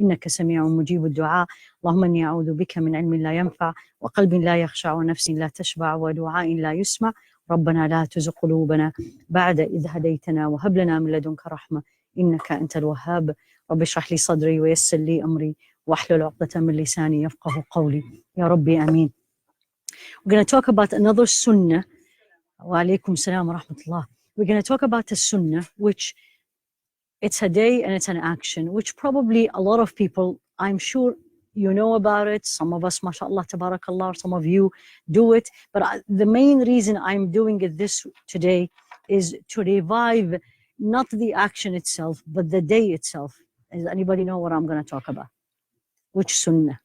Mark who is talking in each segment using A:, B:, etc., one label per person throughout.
A: إنك سميع مجيب الدعاء اللهم إني أعوذ بك من علم لا ينفع وقلب لا يخشع ونفس لا تشبع ودعاء لا يسمع ربنا لا تزغ قلوبنا بعد إذ هديتنا وهب لنا من لدنك رحمة إنك أنت الوهاب رب اشرح لي صدري ويسر لي أمري واحلل عقدة من لساني يفقه قولي يا ربي آمين. We're going to talk about another sunnah. Wa alaikum salam wa rahmatullah. We're going to talk about a sunnah, which it's a day and it's an action, which probably a lot of people, I'm sure you know about it. Some of us, mashallah, tabarakallah, some of you do it. But the main reason I'm doing it this today is to revive not the action itself, but the day itself. Does anybody know what I'm going to talk about? Which sunnah?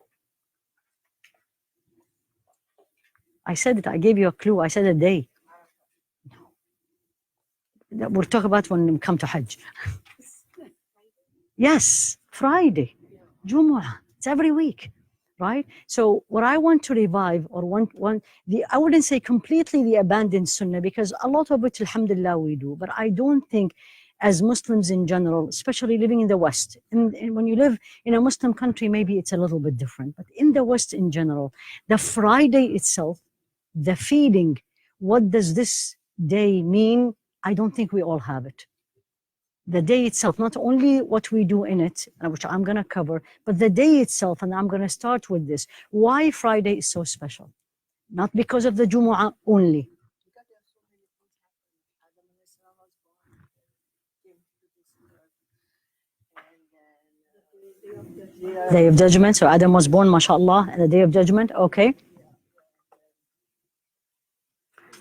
A: I said it, I gave you a clue. I said a day. No. We'll talk about when we come to Hajj. Yes, Friday, Jumu'ah. It's every week, right? So what I want to revive, or I wouldn't say completely the abandoned sunnah, because a lot of it, alhamdulillah, we do. But I don't think as Muslims in general, especially living in the West, and when you live in a Muslim country, maybe it's a little bit different. But in the West in general, the Friday itself, the feeling, what does this day mean? I don't think we all have it. The day itself, not only what we do in it, which I'm going to cover, but the day itself, and I'm going to start with this. Why Friday is so special? Not because of the Jumu'ah only. Day of Judgment, so Adam was born, mashallah, and the Day of Judgment, okay.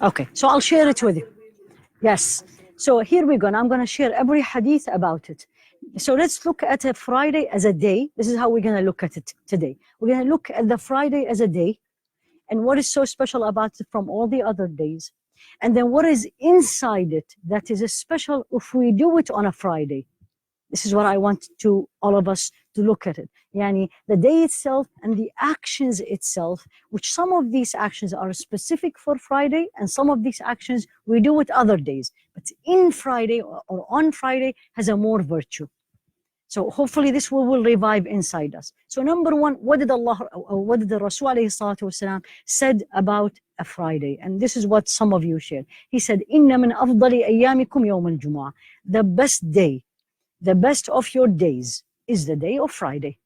A: Okay, so I'll share it with you. Yes. So here we go. And I'm going to share every hadith about it. So let's look at a Friday as a day. This is how we're going to look at it today. We're going to look at the Friday as a day and what is so special about it from all the other days. And then what is inside it that is special if we do it on a Friday. This is what I want to all of us to look at it. Yani the day itself and the actions itself, which some of these actions are specific for Friday and some of these actions we do it other days. But in Friday or on Friday has a more virtue. So hopefully this will revive inside us. So number one, what did the Rasul alayhi salatu wasalam said about a Friday? And this is what some of you shared. He said, "Inna min afdali ayyamikum yawm al-Jumu'ah." The best day, the best of your days is the day of Friday.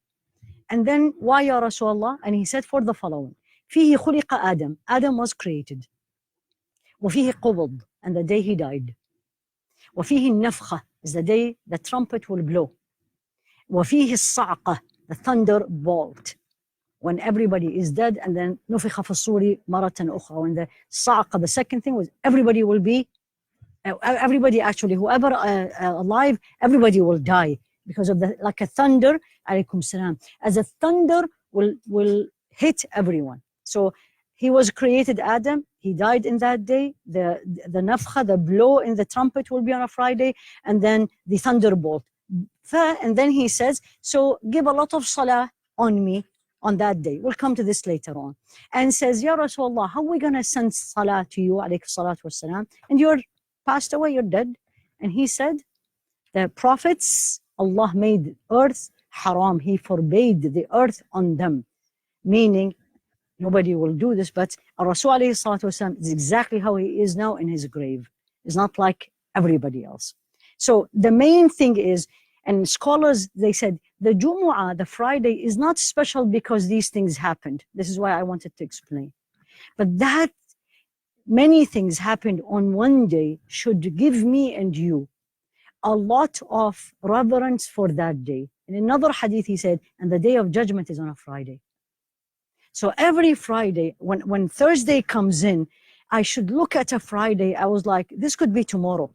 A: And then why ya Rasulullah? And he said for the following. فيه خلق Adam. Adam was created. وفيه قبض. And the day he died. وفيه النفخة is the day the trumpet will blow. وفيه الصعقة, the thunderbolt. When everybody is dead, and then نفخ في الصور مرة أخرى. When the صعقة, the second thing was everybody will be everybody actually, whoever alive, everybody will die because of the, like a thunder, alaykum salam, as a thunder will hit everyone. So he was created Adam, he died in that day, the nafkha, the blow in the trumpet will be on a Friday, and then the thunderbolt. And then he says, so give a lot of salah on me on that day. We'll come to this later on. And says, Ya Rasulullah, how are we going to send salah to you, alayhi salatu wassalam, and you're passed away, you're dead? And he said, the prophets, Allah made earth haram. He forbade the earth on them. Meaning, nobody will do this, but Rasul alayhi salatu wasalam is exactly how he is now in his grave. It's not like everybody else. So the main thing is, and scholars, they said, the Jumu'ah, the Friday, is not special because these things happened. This is why I wanted to explain. But that many things happened on one day should give me and you a lot of reverence for that day. In another hadith he said, and the day of judgment is on a Friday. So every Friday, when Thursday comes in, I should look at a Friday, I was like, this could be tomorrow.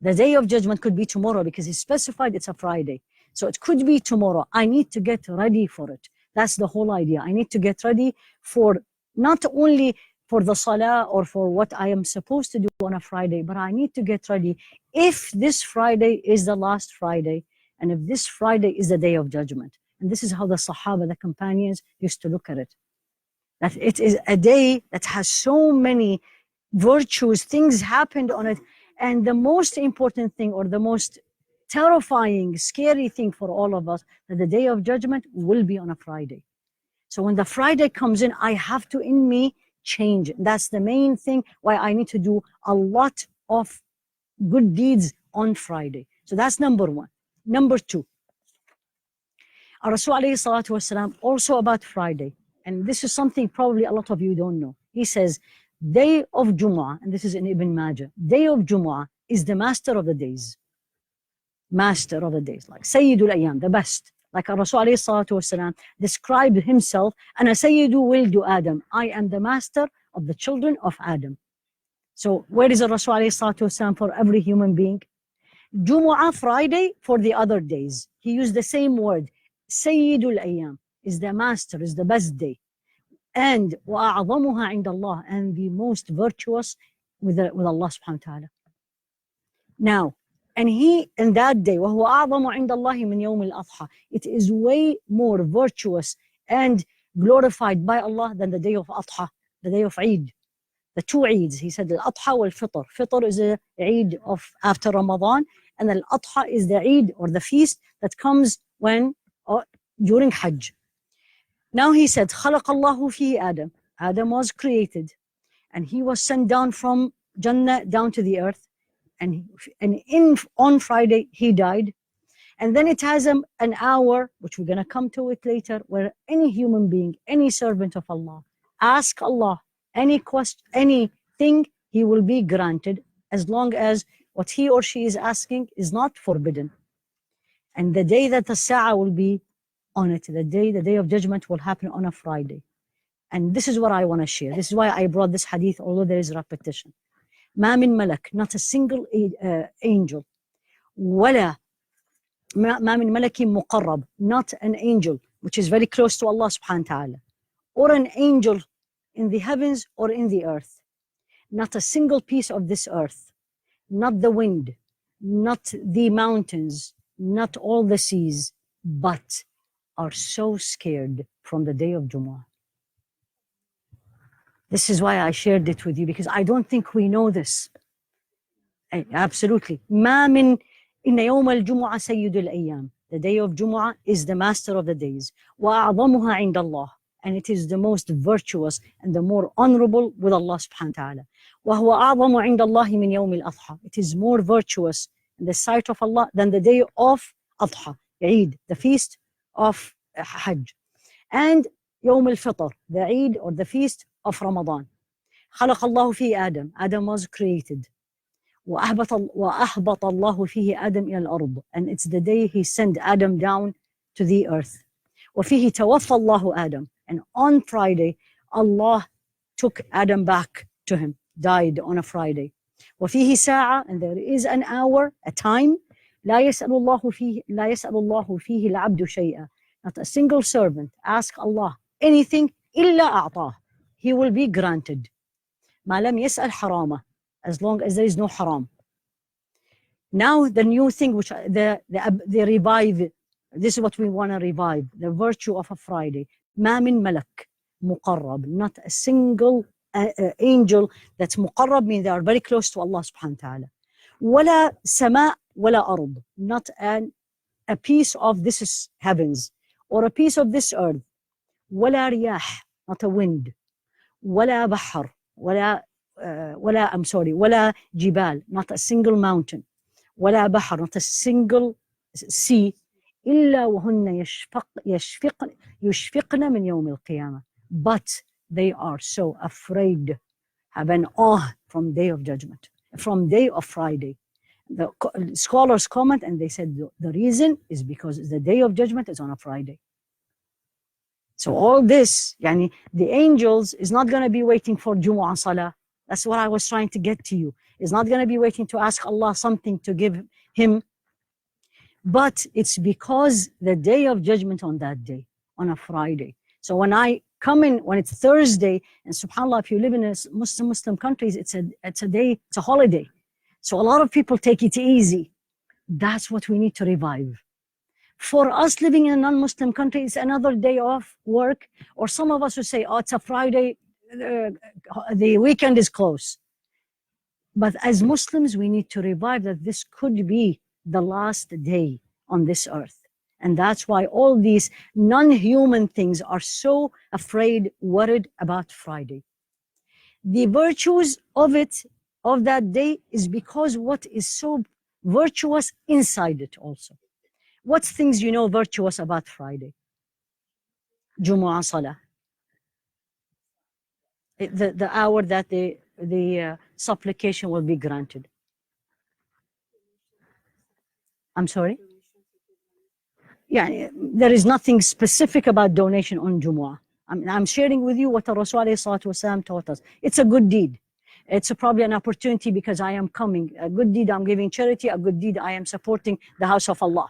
A: The day of judgment could be tomorrow because he specified it's a Friday. So it could be tomorrow. I need to get ready for it. That's the whole idea. I need to get ready for not only for the salah or for what I am supposed to do on a Friday, but I need to get ready if this Friday is the last Friday, and if this Friday is the day of judgment. And this is how the Sahaba, the companions, used to look at it. That it is a day that has so many virtues, things happened on it. And the most important thing, or the most terrifying, scary thing for all of us, that the Day of Judgment will be on a Friday. So when the Friday comes in, I have to, in me, change. That's the main thing why I need to do a lot of good deeds on Friday. So that's number one. Number two, our Rasul alayhi salatu wasalam, also about Friday, and this is something probably a lot of you don't know. He says, day of Jumu'ah, and this is in Ibn Majah, day of Jumu'ah is the master of the days. Master of the days, like Sayyidul Ayyam, the best. Like our Rasul alayhi salatu wasalam described himself, Ana Sayyidu Wildu Adam, I am the master of the children of Adam. So where is the Rasul alayhi salatu wasalam for every human being? Jumu'ah, Friday, for the other days. He used the same word. Sayyidul Ayyam is the master, is the best day. And وَأَعْظَمُهَا عِنْدَ اللَّهِ, and the most virtuous with Allah subhanahu wa ta'ala. Now, and he, in that day, وَهُوَ أَعْظَمُ عِنْدَ اللَّهِ مِنْ يَوْمِ الْأَضْحَى, it is way more virtuous and glorified by Allah than the day of Adha, the day of Eid. The two Eids, he said, Al-Adha wal-Fitr. Fitr is a Eid of after Ramadan, and Al-Adha is the Eid or the feast that comes when during Hajj. Now he said, خَلَقَ اللَّهُ فِيهِ Adam. Adam was created, and he was sent down from Jannah down to the earth, and on Friday he died. And then it has an hour, which we're going to come to it later, where any human being, any servant of Allah, ask Allah any question, anything, he will be granted, as long as what he or she is asking is not forbidden. And the day that the Sa'ah will be on it, the day of judgment will happen on a Friday. And this is what I want to share. This is why I brought this hadith, although there is repetition. ما من ملك, not a single angel, ولا ما من ملك مقرب, not an angel which is very close to Allah subhanahu wa ta'ala, or an angel in the heavens or in the earth, not a single piece of this earth, not the wind, not the mountains, not all the seas, but are so scared from the day of Jumu'ah. This is why I shared it with you, because I don't think we know this. Absolutely. ما من إن يوم الجمعة سيد الأيام. The day of Jumu'ah is the master of the days. وأعظمها عند الله. And it is the most virtuous and the more honorable with Allah subhanahu wa ta'ala. وهو أعظم عند الله من يوم الأضحى. It is more virtuous in the sight of Allah than the day of Adha, Eid, the feast of Hajj. And يوم الفطر, the Eid or the feast of Ramadan. خلق الله فيه آدم. Adam was created. وأهبط الله فيه آدم إلى الأرض. And it's the day he sent Adam down to the earth. وفيه توفى الله آدم. And on Friday, Allah took Adam back to him, died on a Friday. وفيه ساعة, and there is an hour, a time, لا يسأل الله فيه العبد شيئا. Not a single servant ask Allah anything إلا أعطاه. He will be granted. ما لم يسأل حرامه, as long as there is no haram. Now the new thing which they revive, this is what we want to revive, the virtue of a Friday. ما من ملك مقرب, not a single angel that's مقرب, means they are very close to Allah subhanahu wa ta'ala. ولا سماء ولا أرض, not a piece of this heavens or a piece of this earth. ولا رياح, not a wind. ولا بحر, ولا جبال, not a single mountain. ولا بحر, not a single sea. إلا وهن يشفقن من يوم القيامة. But they are so afraid, have an awe from day of judgment, from day of Friday. The scholars comment and they said the reason is because the day of judgment is on a Friday. So all this, yani, the angels is not going to be waiting for Jumu'ah Salah. That's what I was trying to get to you. Is not going to be waiting to ask Allah something to give him. But it's because the day of judgment on that day, on a Friday. So when I come in, when it's Thursday, and subhanAllah, if you live in a Muslim countries, it's a day, it's a holiday. So a lot of people take it easy. That's what we need to revive. For us living in a non-Muslim country, it's another day off work. Or some of us would say, oh, it's a Friday, the weekend is close. But as Muslims, we need to revive that this could be the last day on this earth. And that's why all these non-human things are so afraid, worried about Friday. The virtues of it, of that day, is because what is so virtuous inside it also. What's things you know virtuous about Friday? Jumu'ah Salah. The hour that the supplication will be granted. I'm sorry? Yeah, there is nothing specific about donation on Jumu'ah. I'm sharing with you what the Rasul ﷺ taught us. It's a good deed. It's probably an opportunity because I am coming. A good deed, I'm giving charity. A good deed, I am supporting the house of Allah.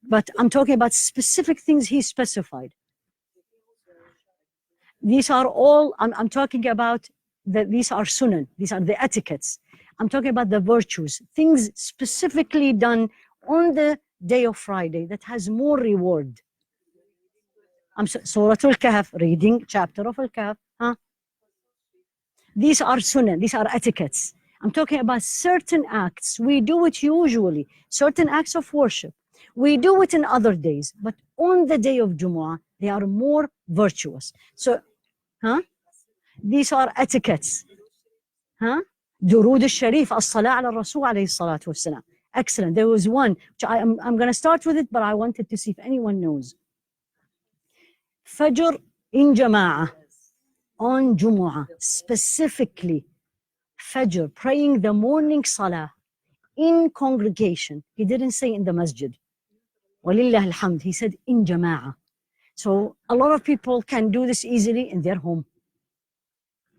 A: But I'm talking about specific things he specified. These are all, I'm talking about, these are sunnah, these are the etiquettes. I'm talking about the virtues, things specifically done on the day of Friday that has more reward. Surah Al-Kahf, reading chapter of Al-Kahf. These are sunnah, these are etiquettes. I'm talking about certain acts. We do it usually, certain acts of worship. We do it in other days, but on the day of Jumu'ah, they are more virtuous. So, these are etiquettes. Durud al-Sharif, as-Salah ala Rasul alayhi salatu wassalam. Excellent. There was one, which I'm going to start with it, but I wanted to see if anyone knows. Fajr in Jama'ah, on Jumu'ah, specifically Fajr, praying the morning Salah in congregation. He didn't say in the masjid. Walillah alhamd, he said in Jama'ah. So a lot of people can do this easily in their home.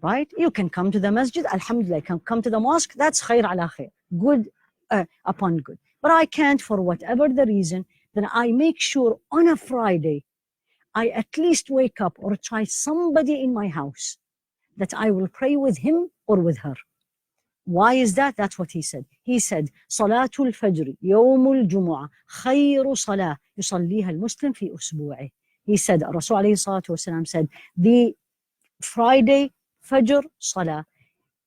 A: Right? You can come to the masjid, alhamdulillah, can come to the mosque, that's khair ala khair, good upon good. But I can't for whatever the reason, then I make sure on a Friday, I at least wake up or try somebody in my house that I will pray with him or with her. Why is that? That's what he said. He said, Salatul Fajr, Yawmul Jumu'ah, khayru salah, yusalliha al-Muslim fi usbu'ih. He said, Rasul alayhi salatu wasalam said, the Friday Fajr Salah,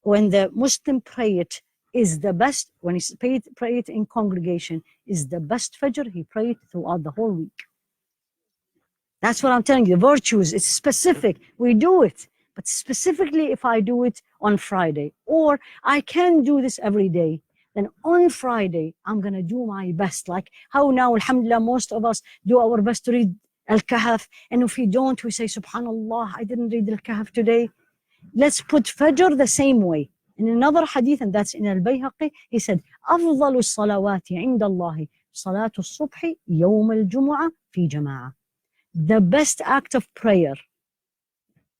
A: when the Muslim pray it, is the best, when he pray it in congregation, is the best Fajr he prayed throughout the whole week. That's what I'm telling you. Virtues, it's specific. We do it. But specifically, if I do it on Friday, or I can do this every day, then on Friday, I'm going to do my best. Like how now, alhamdulillah, most of us do our best to read Al-Kahf. And if we don't, we say, subhanallah, I didn't read Al-Kahf today. Let's put Fajr the same way. In another hadith, and that's in Al-Bayhaqi, he said, أفضل الصلوات عند الله صلاة الصبح يوم الجمعة في جماعة. The best act of prayer,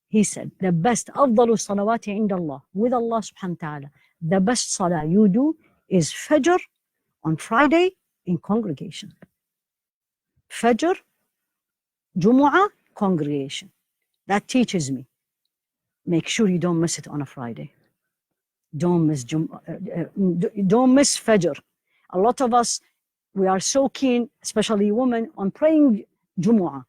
A: he said, the best, أفضل الصلوات عند الله, with Allah subhanahu wa ta'ala, the best salah you do is Fajr on Friday in congregation. Fajr, Jumu'ah, congregation. That teaches me. Make sure you don't miss it on a Friday. Don't miss Fajr. A lot of us, we are so keen, especially women, on praying Jumu'ah.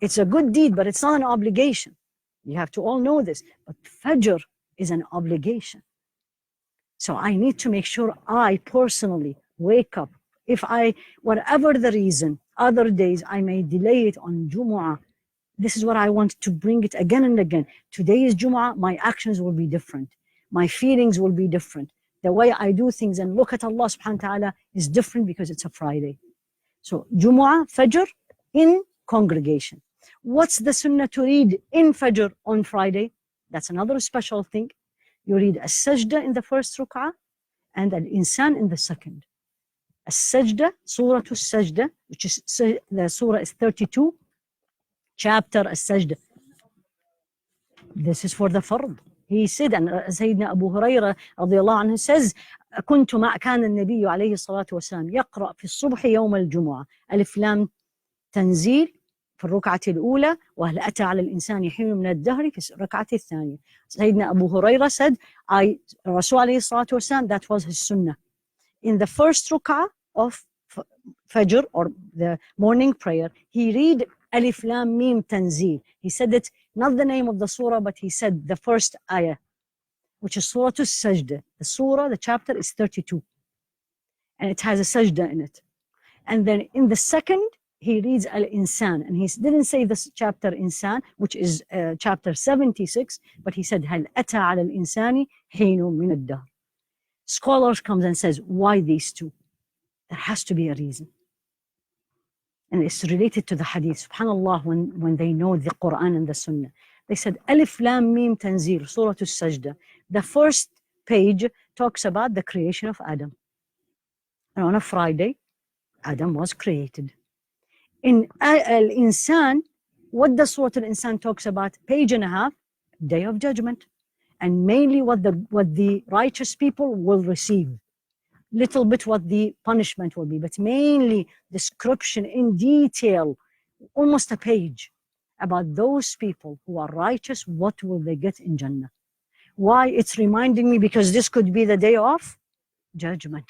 A: It's a good deed, but it's not an obligation. You have to all know this. But Fajr is an obligation. So I need to make sure I personally wake up. If I, whatever the reason, other days I may delay it on Jumu'ah. This is what I want to bring it again and again. Today is Jumu'ah, my actions will be different. My feelings will be different. The way I do things and look at Allah subhanahu wa ta'ala is different because it's a Friday. So Jumu'ah, Fajr, in congregation. What's the sunnah to read in Fajr on Friday? That's another special thing. You read As-Sajdah in the first ruk'ah and Al-Insan in the second. As-Sajdah, Surah As-Sajdah, which is, the surah is 32, chapter As-Sajdah. This is for the fard. He said, and Sayyidina Abu Hurairah radiallahu anhu says, كان النبي عليه الصلاة والسلام يقرأ في الصبح يوم الجمعة ألف لام تنزيل في الركعة الأولى وهل أتى على الإنسان حين من الدهر في الركعة الثانية. Sayyidina Abu Hurairah said, Rasul عليه الصلاة والسلام, that was his sunnah. In the first ruk'ah of Fajr, or the morning prayer, he read Alif Lam Mim Tanzil. He said it, not the name of the surah, but he said the first ayah, which is Surah As-Sajdah. The surah, the chapter is 32. and it has a sajda in it. And then in the second, he reads Al-Insan, and he didn't say this chapter Insan, which is chapter 76, but he said, Hal ata ala al-insani heenun min ad-dahr. Scholars comes and says, why these two? There has to be a reason. And it's related to the hadith. SubhanAllah, when they know the Quran and the Sunnah. They said, Alif Lam Mim Tanzil, Surah As-Sajdah. The first page talks about the creation of Adam. And on a Friday, Adam was created. In Al-Insan, what the Surah Al-Insan talks about, page and a half, Day of Judgment. And mainly what the righteous people will receive. Little bit what the punishment will be, but mainly description in detail, almost a page, about those people who are righteous, what will they get in Jannah. Why? It's reminding me because this could be the day of judgment.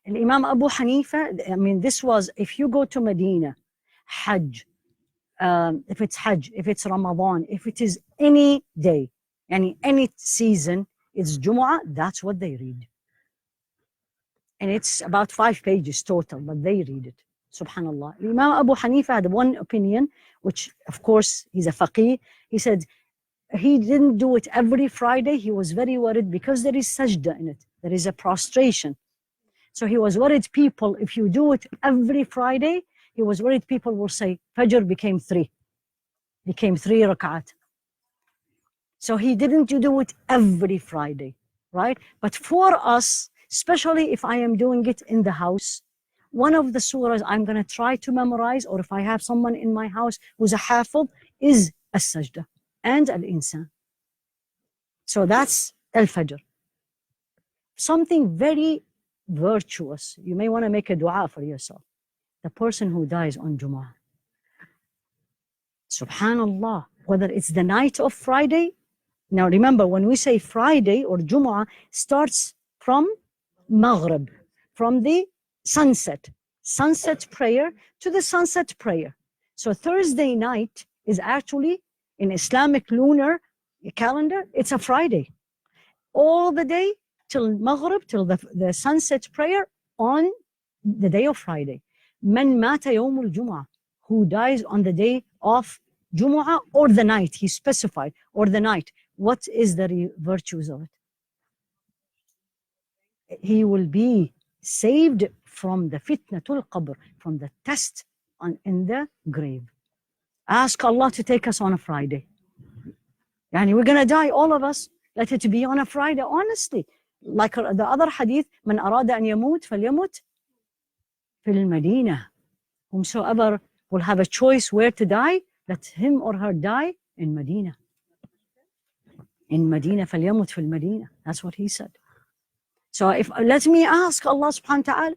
A: And Imam Abu Hanifa, I mean, this was, if you go to Medina, Hajj, if it's Hajj, if it's Ramadan, if it is any day, any season, it's Jumu'ah, that's what they read. And it's about 5 pages total, but they read it. Subhanallah. Imam Abu Hanifa had one opinion, which of course he's a faqih. He said he didn't do it every Friday. He was very worried because there is sajda in it. There is a prostration. So he was worried people, if you do it every Friday, he was worried people will say, Fajr became 3 rak'at. So he didn't do it every Friday, right? But for us, especially if I am doing it in the house, one of the surahs I'm going to try to memorize, or if I have someone in my house who's a hafiz, is As-Sajdah and Al-Insan. So that's Al-Fajr. Something very virtuous. You may want to make a dua for yourself. The person who dies on Jumu'ah. Subhanallah, whether it's the night of Friday. Now remember, when we say Friday or Jumu'ah, starts from Maghrib, from the sunset prayer to the sunset prayer. So Thursday night is actually, in Islamic lunar calendar, it's a Friday. All the day till Maghrib, till the sunset prayer on the day of Friday. Man mata yawmul Jumu'ah, who dies on the day of Jumu'ah or the night, he specified, or the night. What is the virtues of it? He will be saved from the fitnatul qabr, from the test in the grave. Ask Allah to take us on a Friday. Yani we're going to die, all of us. Let it be on a Friday, honestly. Like the other hadith, من أراد أن يموت فليمت في المدينة. Whomsoever will have a choice where to die, let him or her die in Medina. In Medina, فليمت في المدينة. That's what he said. So let me ask Allah subhanahu wa ta'ala,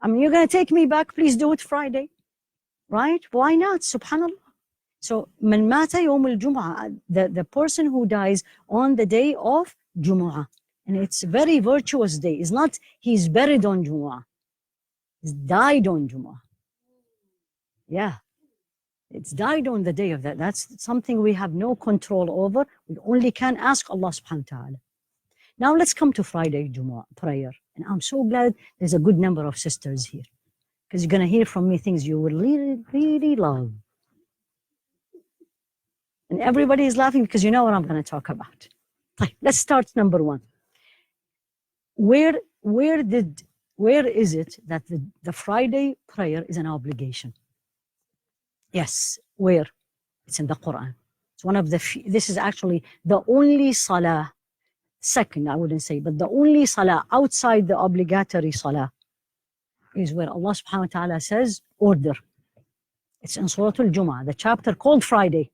A: I mean, you're going to take me back, please do it Friday, right? Why not? Subhanallah. So, man mata yawm al-Jumu'ah, the person who dies on the day of Jumu'ah. And it's a very virtuous day. It's not he's buried on Jumu'ah. He's died on Jumu'ah. Yeah. It's died on the day of that. That's something we have no control over. We only can ask Allah subhanahu wa ta'ala. Now let's come to Friday Jumu'ah prayer. And I'm so glad there's a good number of sisters here, because you're going to hear from me things you will really, really love. And everybody is laughing because you know what I'm going to talk about. Let's start number 1. Where is it that the Friday prayer is an obligation? Yes, where? It's in the Quran. It's one of the, this is actually the only salah, second I wouldn't say, but the only salah outside the obligatory salah is where Allah subhanahu wa ta'ala says order. It's in Surah Al-Jumu'ah, the chapter called Friday.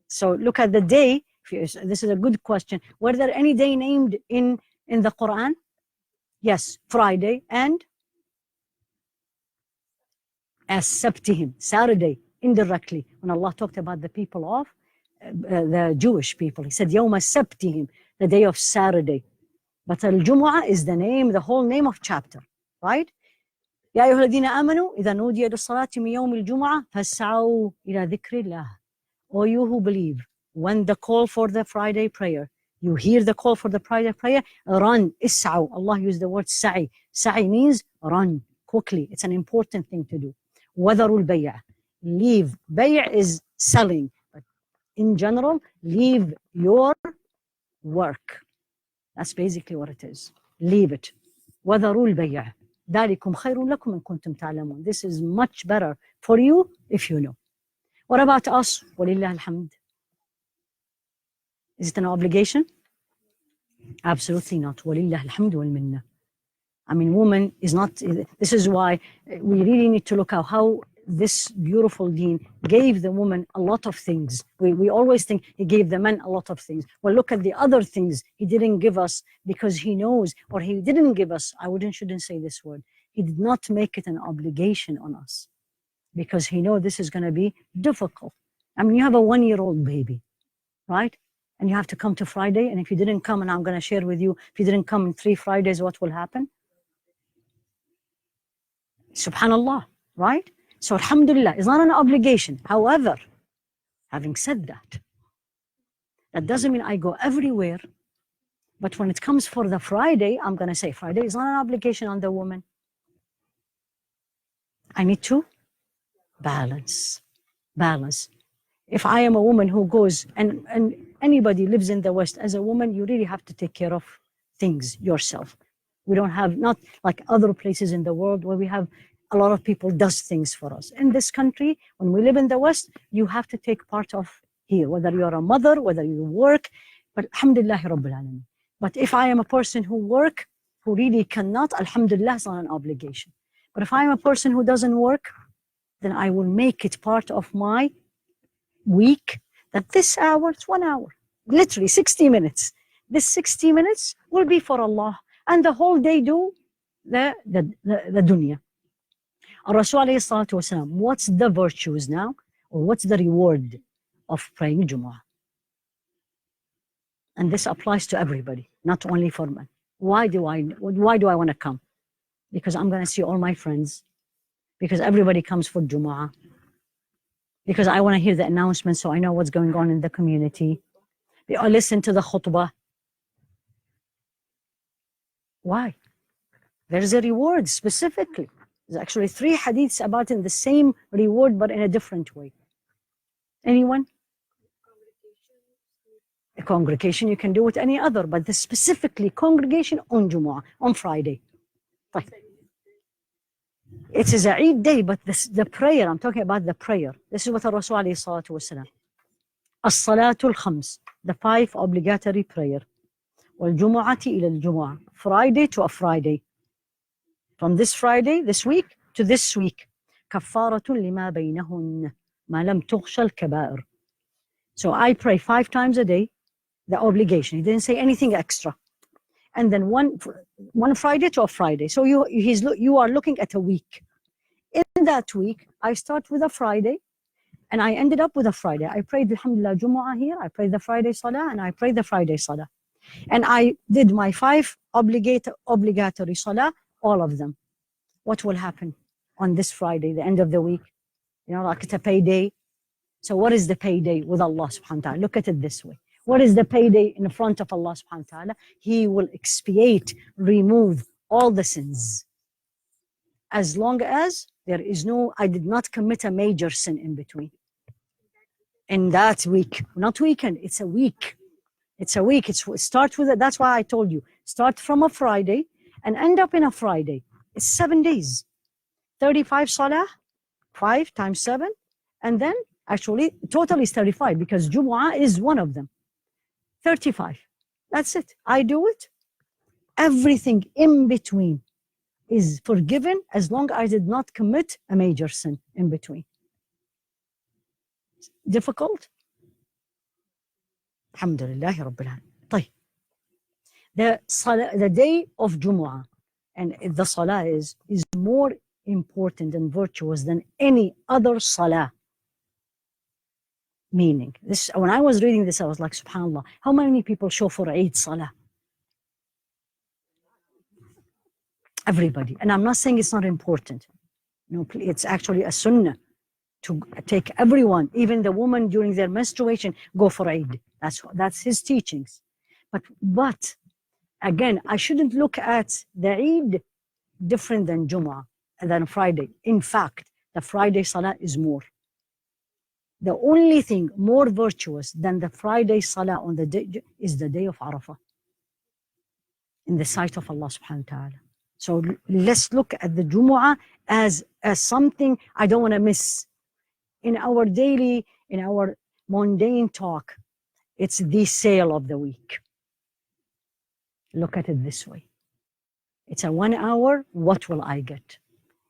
A: So look at the day. This is a good question. Were there any day named in the Quran? Yes, Friday and As-Sabtihim, Saturday, indirectly. When Allah talked about the people of the Jewish people, He said Yawma Sabtihim, the day of Saturday. But Al-Jumu'ah is the name, the whole name of chapter, right? يا أيها الذين آمنوا إذا نودي للصلاة من يوم الجمعة فاسعوا إلى ذكر الله. O you who believe, when the call for the Friday prayer You hear the call for the prayer, run, is'aw. Allah used the word sa'i. Sa'i means run quickly. It's an important thing to do. Wadarul bay'. Leave. Bay' is selling. But in general, leave your work. That's basically what it is. Leave it. وَذَرُوا الْبَيْعَ ذَلِكُمْ خَيْرٌ لَكُمْ إِن كُنتُمْ تَعْلَمُونَ. This is much better for you if you know. What about us? وَلِلَّهِ الْحَمْدِ. Is it an obligation? Absolutely not. وَلِلَّهِ الْحَمْدُ وَالْمِنَّةِ. I mean, woman is not, this is why we really need to look at how this beautiful deen gave the woman a lot of things. We always think he gave the men a lot of things. Well, look at the other things he didn't give us because he knows, or he didn't give us, shouldn't say this word. He did not make it an obligation on us because he knows this is going to be difficult. I mean, you have a 1-year-old baby, right? And you have to come to Friday. And if you didn't come, and I'm going to share with you, if you didn't come in 3 Fridays, what will happen? Subhanallah, right? So alhamdulillah, it's not an obligation. However, having said that, that doesn't mean I go everywhere. But when it comes for the Friday, I'm going to say Friday is not an obligation on the woman. I need to balance. If I am a woman who goes, and anybody lives in the West, as a woman, you really have to take care of things yourself. We don't have, not like other places in the world where we have a lot of people does things for us. In this country, when we live in the West, you have to take part of here, whether you're a mother, whether you work, but alhamdulillah rabbil alameen. But if I am a person who work, who really cannot, alhamdulillah, it's not an obligation. But if I am a person who doesn't work, then I will make it part of my week that this hour, it's 1 hour, literally 60 minutes. This 60 minutes will be for Allah. And the whole day do the dunya. Rasul alayhi salatu wasalam, what's the virtues now? Or what's the reward of praying Jumu'ah? And this applies to everybody, not only for men. Why do I want to come? Because I'm going to see all my friends. Because everybody comes for Jumu'ah. Because I want to hear the announcement so I know what's going on in the community. I listen to the khutbah. Why? There's a reward specifically. There's actually 3 hadiths about in the same reward, but in a different way. Anyone? A congregation, you can do it any other, but this specifically congregation on Jumu'ah, on Friday. It is a Eid day, but the prayer, I'm talking about the prayer. This is what Rasul alayhi salatu wasalam. As-Salatul Khams, the 5 obligatory prayer. وَالْجُمُعَةِ إِلَى الْجُمُعَةِ, Friday to a Friday. From this Friday, this week, to this week. كَفَّارَةٌ لِمَا بَيْنَهُنَّ مَا لَمْ تُخْشَ الْكَبَائِرُ. So I pray 5 times a day, the obligation. He didn't say anything extra. And then one Friday to a Friday. So you are looking at a week. In that week, I start with a Friday, and I ended up with a Friday. I prayed, alhamdulillah, Jumu'ah here, I prayed the Friday Salah, and I prayed the Friday Salah. And I did my 5 obligatory Salah, all of them. What will happen on this Friday, the end of the week? You know, like it's a payday. So what is the payday with Allah subhanahu wa ta'ala? Look at it this way. What is the payday in front of Allah subhanahu wa ta'ala? He will expiate, remove all the sins. As long as there is I did not commit a major sin in between. In that week, not weekend, it's a week. It's a week. It starts with it. That's why I told you, start from a Friday and end up in a Friday. It's 7 days. 35 Salah, 5 times 7. And then actually, total is 35 because Jumu'ah is one of them. 35. That's it. I do it. Everything in between is forgiven as long as I did not commit a major sin in between. Difficult? Alhamdulillah Rabbil Alameen. The day of Jumu'ah and the Salah is more important and virtuous than any other Salah. Meaning, when I was reading this, I was like, subhanAllah, how many people show for Eid Salah? Everybody. And I'm not saying it's not important. No, it's actually a sunnah to take everyone, even the woman during their menstruation, go for Eid. That's his teachings. But again, I shouldn't look at the Eid different than Jumu'ah and than Friday. In fact, the Friday Salah is more. The only thing more virtuous than the Friday Salah on the day is the day of Arafah in the sight of Allah subhanahu wa ta'ala. So let's look at the Jumu'ah as something I don't want to miss. In our daily, in our mundane talk, it's the sale of the week. Look at it this way. It's a 1 hour, what will I get?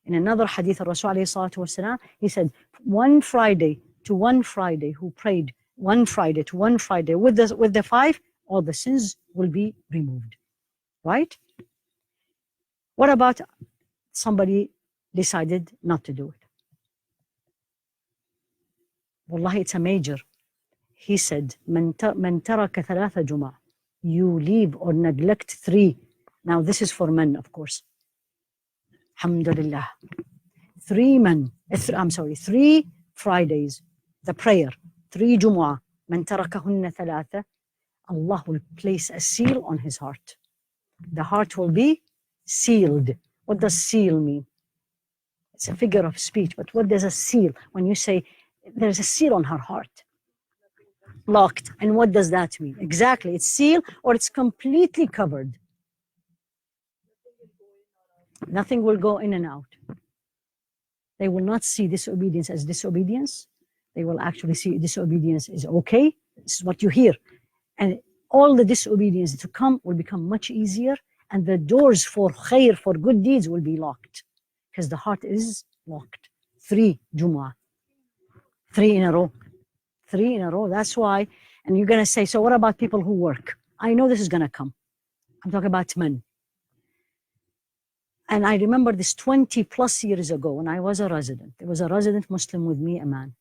A: In another hadith of Rasul alayhi salatu wasalam, he said, one Friday to one Friday who prayed one Friday to one Friday with the 5, all the sins will be removed. Right? What about somebody decided not to do it? Wallahi, it's a major. He said, "Man taraka thalatha jumu'ah." You leave or neglect 3. Now this is for men, of course. Alhamdulillah. 3 men. I'm sorry, 3 Fridays. The prayer. 3 Jumu'ah. Man tarakahunna thalatha. Allah will place a seal on his heart. The heart will be sealed. What does seal mean? It's a figure of speech, but what does a seal? When you say there's a seal on her heart, locked, and what does that mean? Exactly, it's sealed or it's completely covered. Nothing will go in and out. They will not see disobedience as disobedience. They will actually see disobedience is okay. This is what you hear. And all the disobedience to come will become much easier, and the doors for khair, for good deeds, will be locked because the heart is locked. 3 Jumu'ah. 3 in a row. 3 in a row. That's why. And you're going to say, so what about people who work? I know this is going to come. I'm talking about men. And I remember this 20 plus years ago when I was a resident. There was a resident Muslim with me, a man.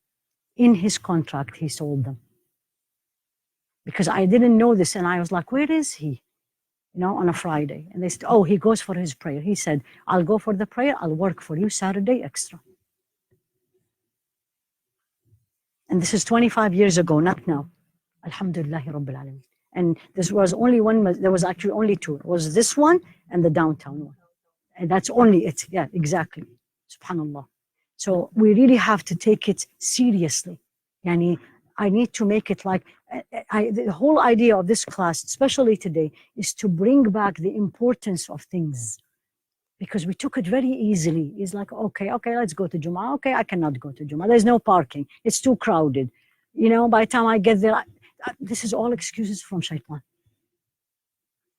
A: In his contract, he sold them. Because I didn't know this, and I was like, where is he? You know, on a Friday. And they said, oh, he goes for his prayer. He said, I'll go for the prayer, I'll work for you Saturday extra. And this is 25 years ago, not now. Alhamdulillah Rabbil Alameen. And this was only one, there was actually only 2. It was this one and the downtown one. And that's only it. Yeah, exactly. Subhanallah. So we really have to take it seriously. Yani, I need to make it like, the whole idea of this class, especially today, is to bring back the importance of things. Because we took it very easily. It's like, okay, let's go to Jumu'ah. Okay, I cannot go to Jumu'ah. There's no parking. It's too crowded. You know, by the time I get there, this is all excuses from shaitan.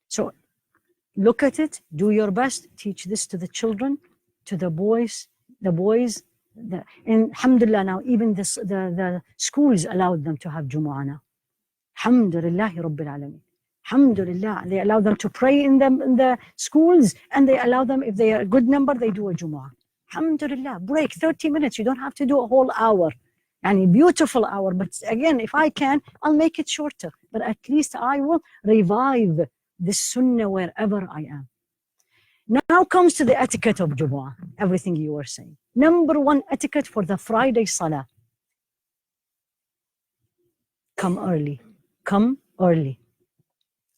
A: So look at it, do your best, teach this to the children, to the boys. And alhamdulillah, now even the schools allowed them to have Jumu'ah now. Alhamdulillah Rabbil Alameen. Alhamdulillah, they allow them to pray in the schools, and they allow them, if they are a good number, they do a Jumu'ah. Alhamdulillah, break 30 minutes. You don't have to do a whole hour. And a beautiful hour. But again, if I can, I'll make it shorter. But at least I will revive this sunnah wherever I am. Now comes to the etiquette of Jumu'ah, everything you were saying. Number 1 etiquette for the Friday Salah. Come early. Come early.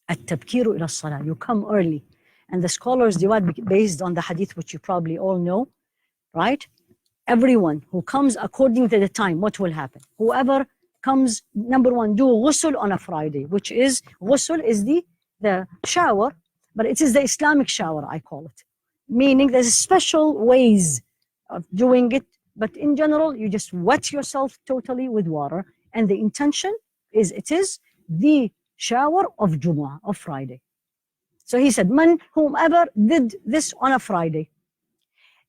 A: At-tabkiru ila salah. You come early. And the scholars divide based on the hadith, which you probably all know, right? Everyone who comes according to the time, what will happen? Whoever comes, number 1, do ghusl on a Friday, which is, ghusl is the shower, but it is the Islamic shower, I call it. Meaning there's special ways of doing it, but in general, you just wet yourself totally with water, and the intention is, it is the shower of Jumu'ah, of Friday. So he said, whomever did this on a Friday,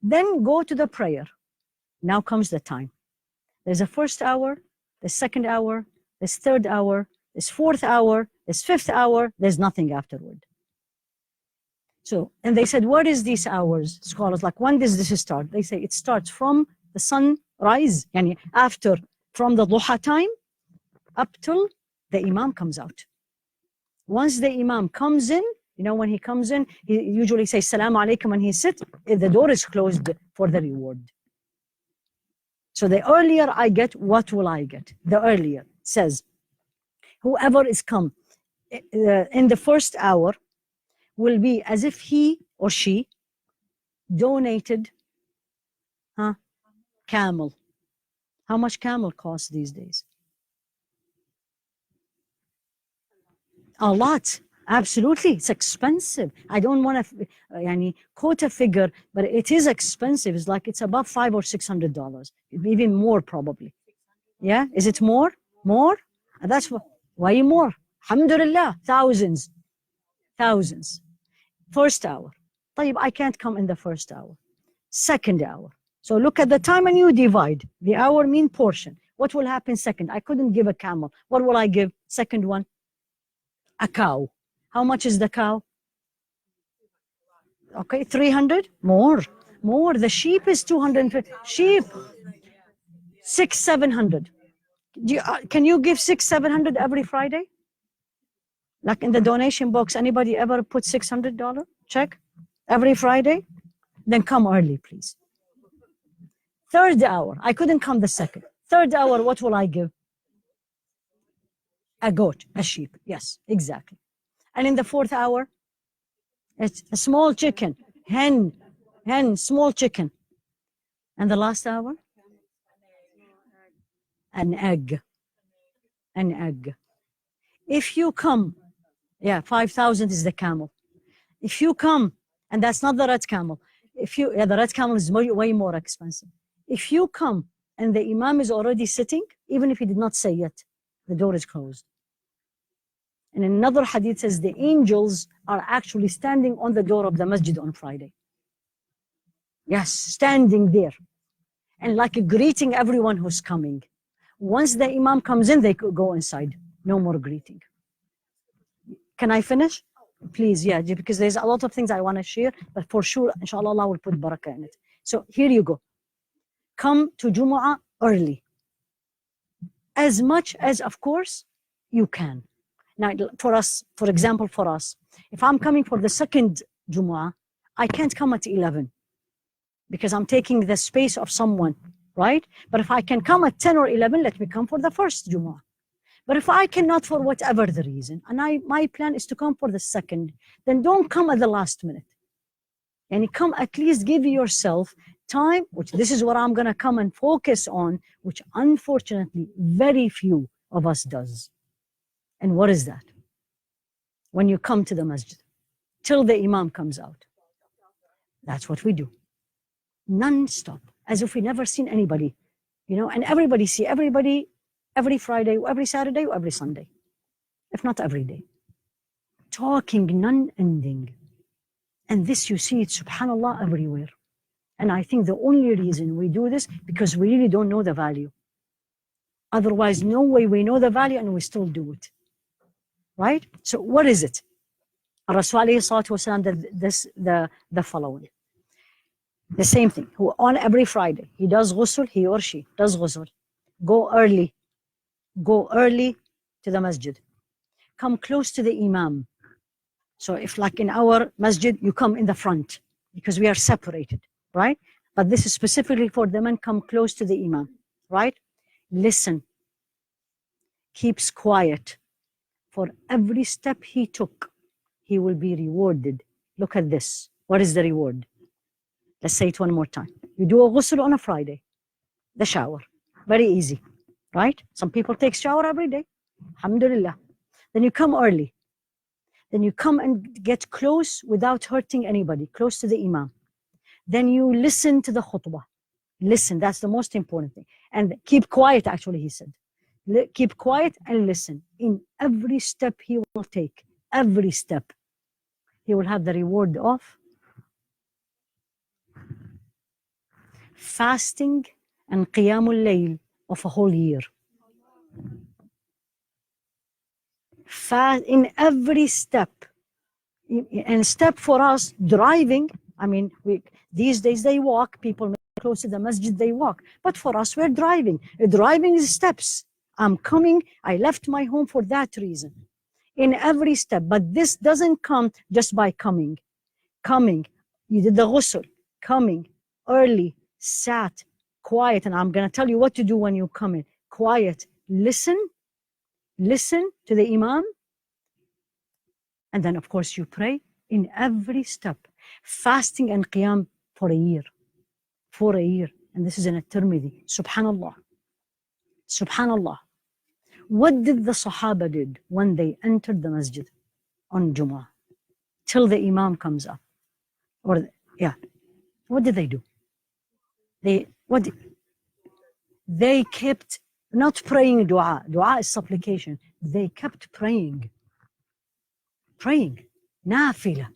A: then go to the prayer. Now comes the time. There's a first hour, the second hour, there's third hour, there's fourth hour, there's fifth hour, there's nothing afterward. So, and they said, what is these hours? Scholars, like, when does this start? They say it starts from the sunrise, yani after, from the duha time, up till the imam comes out. Once the imam comes in, you know, when he comes in, he usually says, Salaam alaikum when he sits, the door is closed for the reward. So the earlier I get, what will I get? The earlier says, whoever is come in the first hour will be as if he or she donated camel. How much camel costs these days? A lot. Absolutely. It's expensive. I don't want to quote a figure, but it is expensive. It's like it's above $500 or $600, even more probably. Yeah. Is it more? More? That's why more. Alhamdulillah. Thousands. First hour. طيب, I can't come in the first hour. Second hour. So look at the time and you divide. The hour mean portion. What will happen second? I couldn't give a camel. What will I give? Second one? A cow. How much is the cow? Okay, 300? More. The sheep is 250. Sheep, 700. Can you give 700 every Friday? Like in the donation box, anybody ever put $600? Check. Every Friday? Then come early, please. Third hour, I couldn't come the second. Third hour, what will I give? A goat, a sheep. Yes, exactly. And in the fourth hour, it's a small chicken, hen, small chicken. And the last hour? An egg. If you come, 5,000 is the camel. If you come, and that's not the red camel. The red camel is way more expensive. If you come and the imam is already sitting, even if he did not say yet, the door is closed. And another hadith says the angels are actually standing on the door of the masjid on Friday. Yes, standing there. And like greeting everyone who's coming. Once the imam comes in, they go inside. No more greeting. Can I finish? Please, because there's a lot of things I want to share, but for sure, inshallah, Allah will put barakah in it. So here you go. Come to Jumu'ah early. As much as, of course, you can. Now, for example, if I'm coming for the second Jumu'ah, I can't come at 11 because I'm taking the space of someone, right? But if I can come at 10 or 11, let me come for the first Jumu'ah. But if I cannot for whatever the reason, and my plan is to come for the second, then don't come at the last minute. And come at least give yourself time, which this is what I'm going to come and focus on, which unfortunately very few of us does. And what is that? When you come to the masjid, till the imam comes out. That's what we do. Non-stop, as if we never seen anybody, and everybody see everybody every Friday, or every Saturday, or every Sunday, if not every day. Talking non-ending. And this, you see it, subhanAllah, everywhere. And I think the only reason we do this, because we really don't know the value. Otherwise, no way we know the value and we still do it. Right? So what is it? Rasul alayhi salatu wasalam did the following. The same thing. Who on every Friday, he does ghusl, he or she does ghusl. Go early to the masjid. Come close to the imam. So if like in our masjid, you come in the front because we are separated, right? But this is specifically for the men, come close to the imam, right? Listen. Keeps quiet. For every step he took, he will be rewarded. Look at this. What is the reward? Let's say it one more time. You do a ghusl on a Friday, the shower. Very easy, right? Some people take shower every day. Alhamdulillah. Then you come early. Then you come and get close without hurting anybody, close to the imam. Then you listen to the khutbah. Listen, that's the most important thing. And keep quiet, actually, he said. Keep quiet and listen. In every step he will take, every step, he will have the reward of fasting and qiyamul layl of a whole year. In every step. And step for us, driving, I mean, these days they walk, people close to the masjid, they walk. But for us, we're driving. Driving is steps. I'm coming, I left my home for that reason. In every step, but this doesn't come just by coming. You did the ghusl, coming, early, sat, quiet, and I'm going to tell you what to do when you come in. Quiet, listen to the imam, And then, of course, you pray in every step, fasting and qiyam for a year. For a year. And this is an At-Tirmidhi. Subhanallah. Subhanallah. What did the Sahaba did when they entered the masjid on Jumu'ah? Till the Imam comes up. Or, yeah. What did they do? They kept not praying dua. Dua is supplication. They kept praying. Praying. Nafila.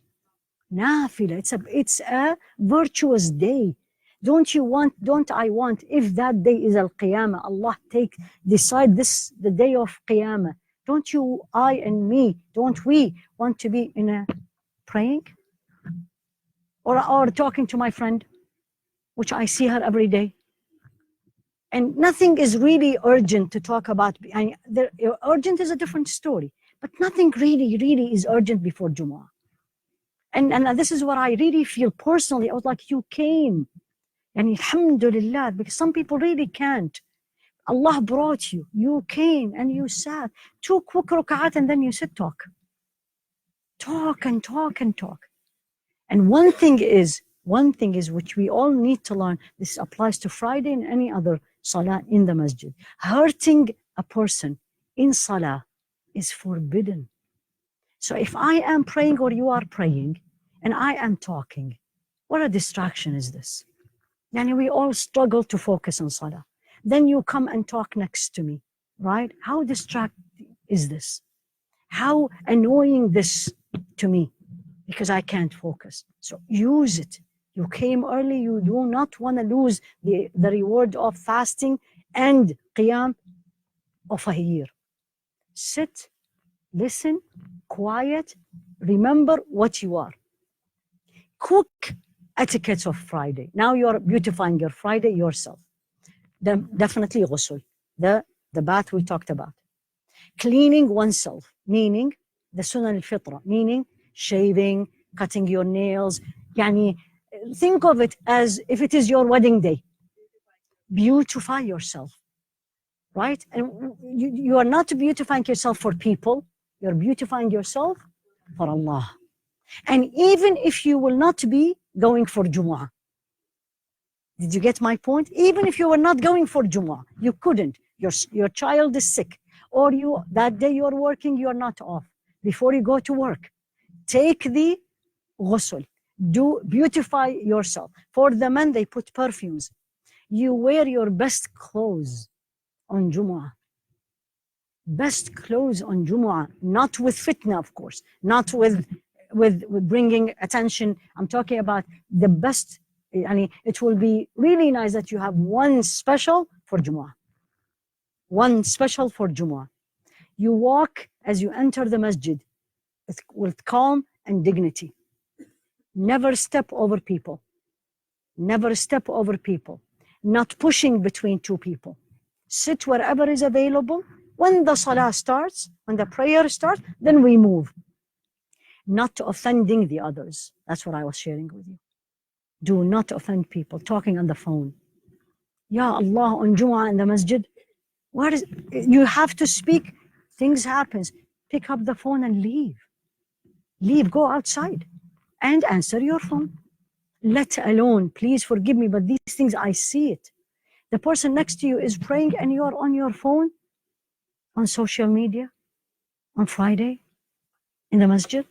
A: Nafila. It's a virtuous day. Don't I want, if that day is Al-Qiyamah, Allah decide this, the day of Qiyamah. Don't you, I and me, don't we want to be in a praying? Or talking to my friend, which I see her every day. And nothing is really urgent to talk about. Urgent is a different story, but nothing really is urgent before Jumu'ah. And this is what I really feel personally. I was like, you came. And alhamdulillah, because some people really can't. Allah brought you. You came and you sat. 2 quick rak'at and then you sit, talk. Talk and talk and talk. And one thing is which we all need to learn. This applies to Friday and any other salah in the masjid. Hurting a person in salah is forbidden. So if I am praying or you are praying and I am talking, what a distraction is this? Yani we all struggle to focus on salah. Then you come and talk next to me, right? How distracting is this? How annoying this to me, because I can't focus. So use it. You came early, you do not want to lose the reward of fasting and qiyam of a year. Sit, listen, quiet, remember what you are. Quick etiquettes of Friday. Now you're beautifying your Friday yourself. Then definitely ghusl, the bath we talked about. Cleaning oneself, meaning the Sunnah al-Fitra, meaning shaving, cutting your nails. Yani, think of it as if it is your wedding day. Beautify yourself, right? And you are not beautifying yourself for people, you're beautifying yourself for Allah. And even if you will not be going for Jumu'ah, did you get my point? Even if you were not going for Jumu'ah, you couldn't. Your child is sick, or that day you're working, you're not off. Before you go to work, take the ghusl. Do beautify yourself. For the men, they put perfumes. You wear your best clothes on Jumu'ah. Best clothes on Jumu'ah, not with fitna, of course, not with bringing attention. I'm talking about the best. It will be really nice that you have one special for Jumu'ah. One special for Jumu'ah. You walk as you enter the masjid with calm and dignity. Never step over people. Never step over people. Not pushing between two people. Sit wherever is available. When the salah starts, when the prayer starts, then we move. Not offending the others. That's what I was sharing with you. Do not offend people. Talking on the phone. Ya Allah, on Jumu'ah in the masjid. You have to speak. Things happen. Pick up the phone and leave. Leave, go outside and answer your phone. Let alone, please forgive me, but these things, I see it. The person next to you is praying and you're on your phone, on social media, on Friday, in the masjid.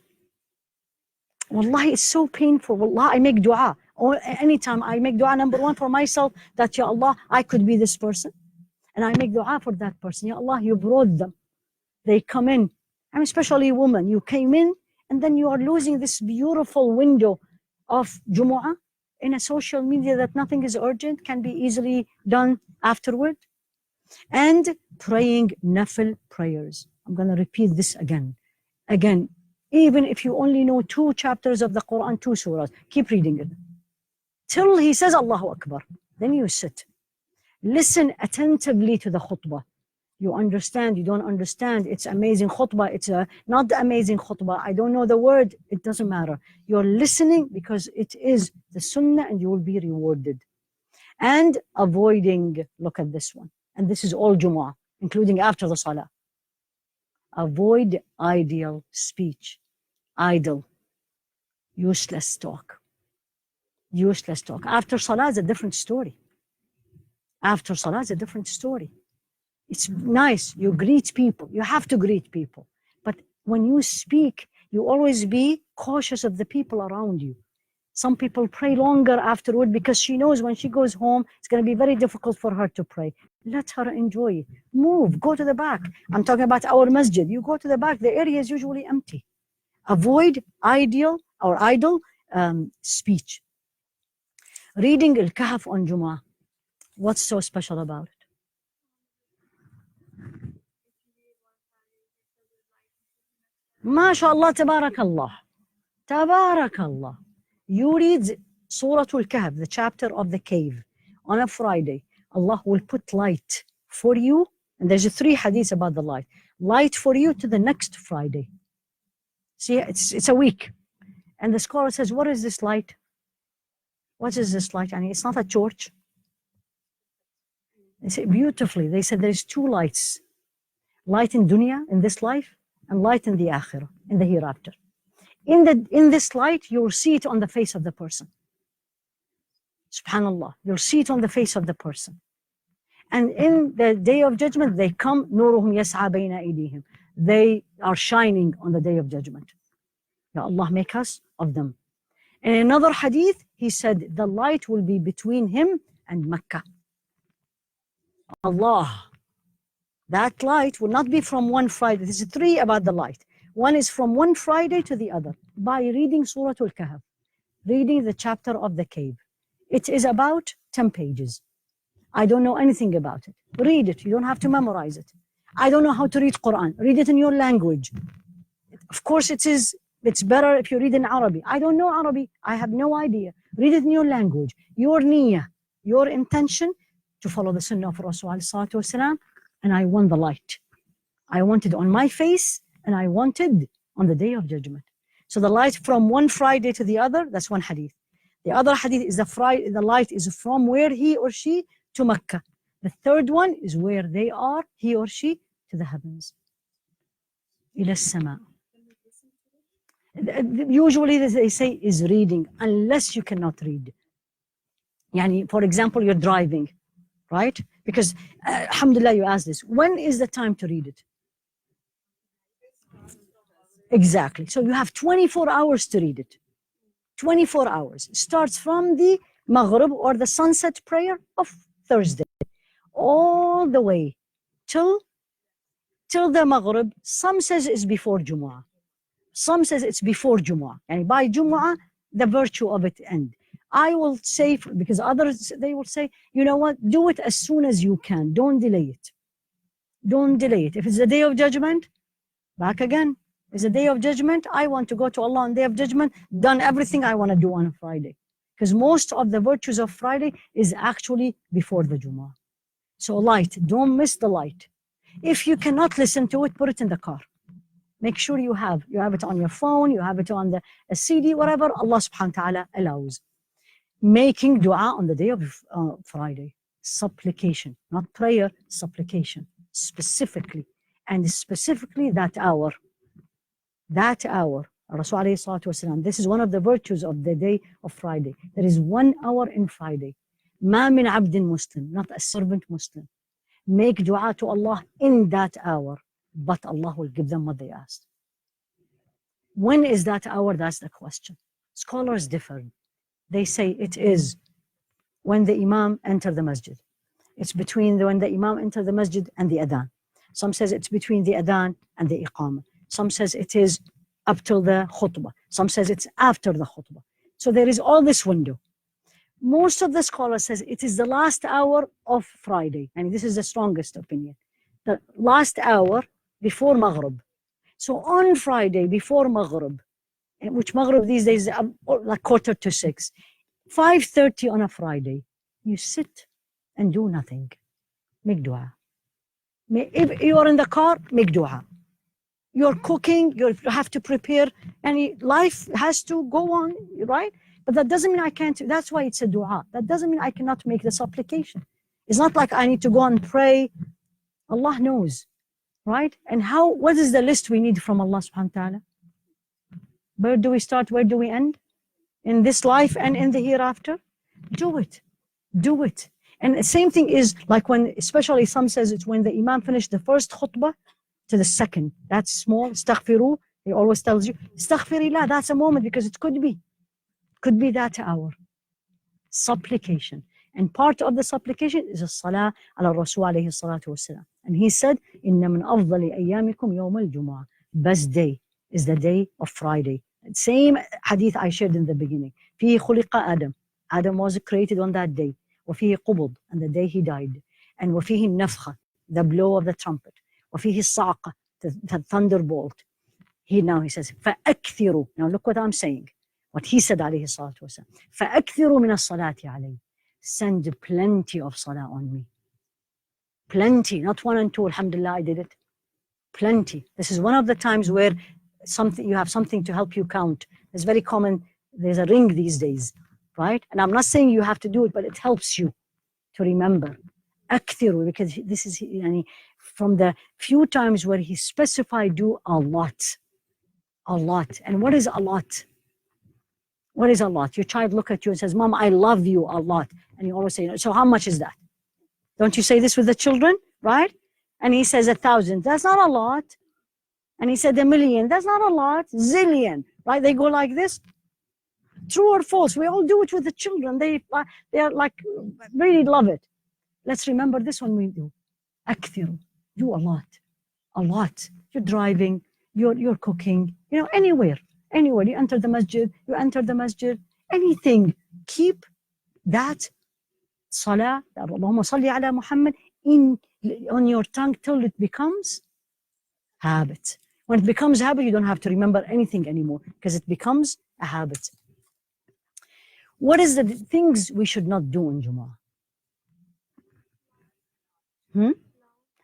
A: Wallahi, it's so painful. Wallah, I make dua. Or anytime I make dua, number one, for myself, that Ya Allah, I could be this person. And I make dua for that person. Ya Allah, you brought them. They come in. I'm especially a woman. You came in, and then you are losing this beautiful window of Jumu'ah in a social media that nothing is urgent, can be easily done afterward. And praying nafil prayers. I'm going to repeat this again. Again, even if you only know 2 chapters of the Quran, 2 surahs, keep reading it. Till he says Allahu Akbar. Then you sit. Listen attentively to the khutbah. You understand, you don't understand. It's amazing khutbah. It's not the amazing khutbah. I don't know the word. It doesn't matter. You're listening because it is the sunnah and you will be rewarded. And avoiding, look at this one. And this is all Jumu'ah, including after the salah. Avoid ideal speech. idle, useless talk. Useless talk. After Salah is a different story. After Salah is a different story. It's nice, you greet people, you have to greet people. But when you speak, you always be cautious of the people around you. Some people pray longer afterward because she knows when she goes home, it's going to be very difficult for her to pray. Let her enjoy it. Move, go to the back. I'm talking about our masjid. You go to the back, the area is usually empty. Avoid idle speech. Reading Al-Kahf on Jumu'ah. What's so special about it? MashaAllah, tabarakallah. Tabarakallah. You read Surah Al-Kahf, the chapter of the cave, on a Friday. Allah will put light for you. And there's 3 hadiths about the light. Light for you to the next Friday. See, it's a week. And the scholar says, what is this light? What is this light? I mean, it's not a torch. They say beautifully, they said there's 2 lights. Light in dunya, in this life, and light in the akhirah, in the hereafter. In this light, you'll see it on the face of the person. Subhanallah, you'll see it on the face of the person. And in the day of judgment, they come, nuruhum yas'a bayna aydihim. They are shining on the day of judgment. Ya Allah, make us of them. In another hadith, he said, the light will be between him and Mecca. Allah, that light will not be from one Friday. There's 3 about the light. One is from one Friday to the other by reading Surah Al-Kahf, reading the chapter of the cave. It is about 10 pages. I don't know anything about it. Read it. You don't have to memorize it. I don't know how to read Quran. Read it in your language. Of course, it's better if you read in Arabic. I don't know Arabic. I have no idea. Read it in your language. Your niyyah, your intention to follow the Sunnah of Rasulullah, and I want the light. I want it on my face, and I want it on the day of judgment. So the light from one Friday to the other, that's one hadith. The other hadith is the light is from where he or she to Mecca. The third one is where they are, he or she, to the heavens. إلى السماء. Usually they say is reading, unless you cannot read. Yani, for example, you're driving, right? Because, alhamdulillah, you asked this. When is the time to read it? Exactly. So you have 24 hours to read it. 24 hours. It starts from the Maghrib or the sunset prayer of Thursday, all the way till the Maghrib. Some says it's before Jumu'ah. Some says it's before Jumu'ah. And by Jumu'ah, the virtue of it ends. I will say, because others, they will say, you know what, do it as soon as you can. Don't delay it. Don't delay it. If it's the day of judgment, back again. It's the day of judgment. I want to go to Allah on the day of judgment, done everything I want to do on a Friday. Because most of the virtues of Friday is actually before the Jumu'ah. So light, don't miss the light. If you cannot listen to it, put it in the car. Make sure you have it on your phone, you have it on a CD, whatever Allah subhanahu wa ta'ala allows. Making dua on the day of Friday. Supplication, not prayer, supplication, specifically. And specifically that hour. That hour. Rasul alayhi salatu wasalam, this is one of the virtues of the day of Friday. There is 1 hour in Friday. Ma min abdin Muslim, not a servant Muslim. Make dua to Allah in that hour, but Allah will give them what they asked. When is that hour? That's the question. Scholars differ. They say it is when the Imam enters the masjid. It's between when the Imam enters the masjid and the adhan. Some says it's between the adhan and the iqamah. Some says it is up till the khutbah. Some says it's after the khutbah. So there is all this window. Most of the scholars says it is the last hour of Friday. And this is the strongest opinion. The last hour before Maghrib. So on Friday before Maghrib, which Maghrib these days is like 5:45, 5:30 on a Friday, you sit and do nothing. Make dua. If you are in the car, make dua. You're cooking, you have to prepare, and life has to go on, right? But that doesn't mean I can't. That's why it's a dua. That doesn't mean I cannot make the supplication. It's not like I need to go and pray. Allah knows, right? And what is the list we need from Allah subhanahu wa ta'ala? Where do we start? Where do we end? In this life and in the hereafter? Do it. Do it. And the same thing is like when, especially some says it's when the Imam finished the first khutbah to the second. That's small. Astaghfiru. He always tells you, Astaghfirillah, that's a moment because it could be that hour. Supplication. And part of the supplication is a salah ala Rasul alayhi salatu wasalam. And he said, Inna min afdali ayyamikum yawm al-Jumu'ah. Best day is the day of Friday. Same hadith I shared in the beginning. فيه خلق Adam. Adam was created on that day. وفيه قبض, and the day he died. And وفيه النفخة, the blow of the trumpet. وفيه الصعقة, the thunderbolt. He says, فأكثروا. Now look what I'm saying. What he said عليه الصلاة والسلام. فأكثروا من الصلاة علي. Send plenty of salah on me. Plenty, not 1 and 2, alhamdulillah, I did it. Plenty. This is one of the times where you have something to help you count. It's very common. There's a ring these days, right? And I'm not saying you have to do it, but it helps you to remember. Akthiru, because this is from the few times where he specified do a lot. A lot. And what is a lot? What is a lot? Your child look at you and says, Mom, I love you a lot. And you always say, so how much is that? Don't you say this with the children, right? And he says 1,000. That's not a lot. And he said 1,000,000. That's not a lot. Zillion, right? They go like this. True or false? We all do it with the children. They are like, really love it. Let's remember this when we do. Akthiru. Do a lot. A lot. You're driving. You're cooking. Anywhere. Anywhere. You enter the masjid. Anything. Keep that salah, Allahumma salli ala Muhammad, on your tongue till it becomes habit. When it becomes habit, you don't have to remember anything anymore because it becomes a habit. What is the things we should not do in Jumu'ah?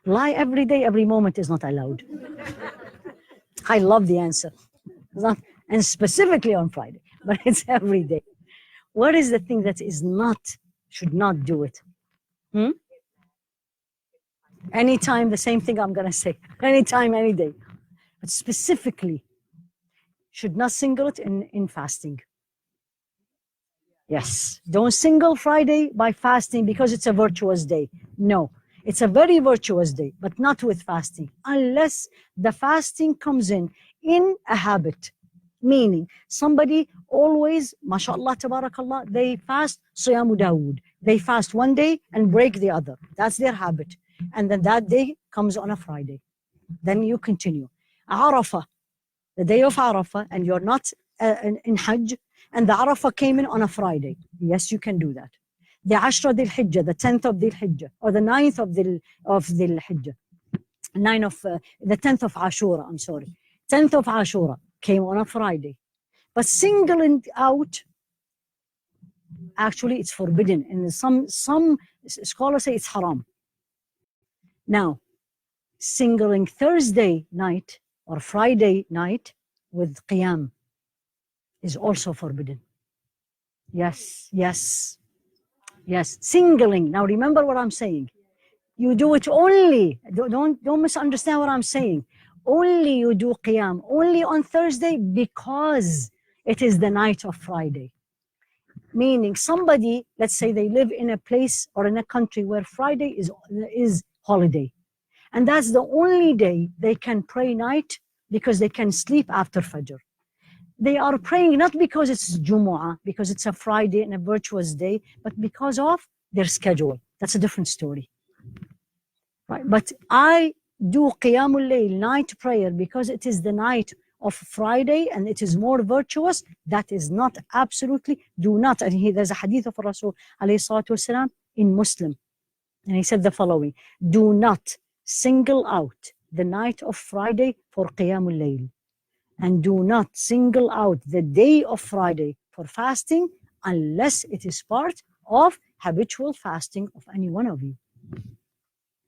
A: Lie every day, every moment is not allowed. I love the answer. And specifically on Friday, but it's every day. What is the thing that should not do it? Anytime, the same thing I'm going to say. Anytime, any day. But specifically, should not single it in fasting. Yes. Don't single Friday by fasting because it's a virtuous day. No. It's a very virtuous day, but not with fasting. Unless the fasting comes in a habit. Meaning, somebody always, mashallah, tabarakallah, they fast Siyamu Dawood. They fast one day and break the other. That's their habit. And then that day comes on a Friday. Then you continue. Arafah, the day of Arafah, and you're not in Hajj, and the Arafah came in on a Friday. Yes, you can do that. The Ashra Dhul Hijjah, the 10th of Dhul Hijjah, or the 9th of Dhul Hijjah, the 10th of Ashura, 10th of Ashura came on a Friday. But singling out, actually it's forbidden. And some scholars say it's haram. Now, singling Thursday night or Friday night with qiyam is also forbidden. Yes. Singling. Now remember what I'm saying. You do it only. Don't misunderstand what I'm saying. Only you do qiyam, only on Thursday because it is the night of Friday. Meaning somebody, let's say they live in a place or in a country where Friday is holiday. And that's the only day they can pray night because they can sleep after Fajr. They are praying not because it's Jumu'ah, because it's a Friday and a virtuous day, but because of their schedule. That's a different story. Right? But I do Qiyamul Layl, night prayer, because it is the night of Friday and it is more virtuous. That is not absolutely, do not. And there's a hadith of Rasul alayhi salatu wasalam in Muslim. And he said the following: do not single out the night of Friday for Qiyamul Layl. And do not single out the day of Friday for fasting unless it is part of habitual fasting of any one of you.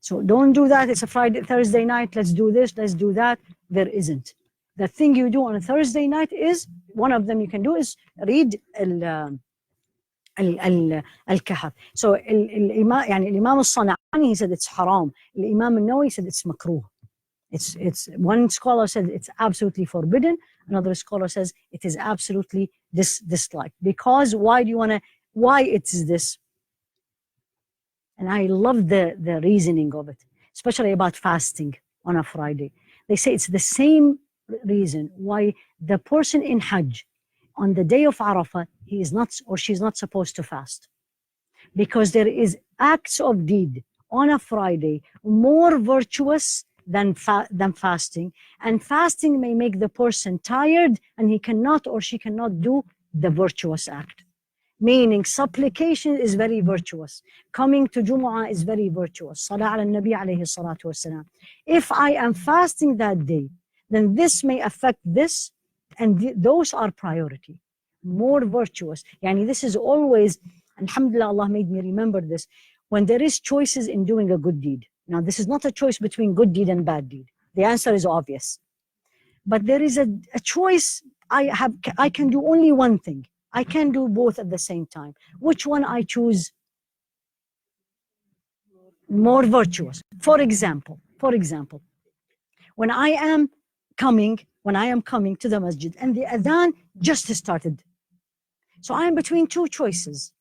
A: So don't do that. It's a Thursday night. Let's do this. Let's do that. There isn't. The thing you do on a Thursday night is, one of them you can do is read Al-Kahf. So Imam Al-Sana'ani, he said it's haram. Imam Al-Nawawi said it's makruh. It's one scholar says it's absolutely forbidden. Another scholar says it is absolutely disliked. Because why it is this? And I love the reasoning of it, especially about fasting on a Friday. They say it's the same reason why the person in Hajj on the day of Arafah, he is not or she's not supposed to fast. Because there is acts of deed on a Friday more virtuous than fasting. And fasting may make the person tired and he cannot or she cannot do the virtuous act. Meaning supplication is very virtuous. Coming to Jumu'ah is very virtuous. Salah ala Nabi alayhi salatu wasalam. If I am fasting that day, then this may affect this, and those are priority. More virtuous. Yani this is always, alhamdulillah, Allah made me remember this, when there is choices in doing a good deed. Now this is not a choice between good deed and bad deed. The answer is obvious. But there is a choice. I can do only one thing. I can do both at the same time. Which one I choose? More virtuous. For example, when I am coming to the masjid and the adhan just started. So I am between two choices.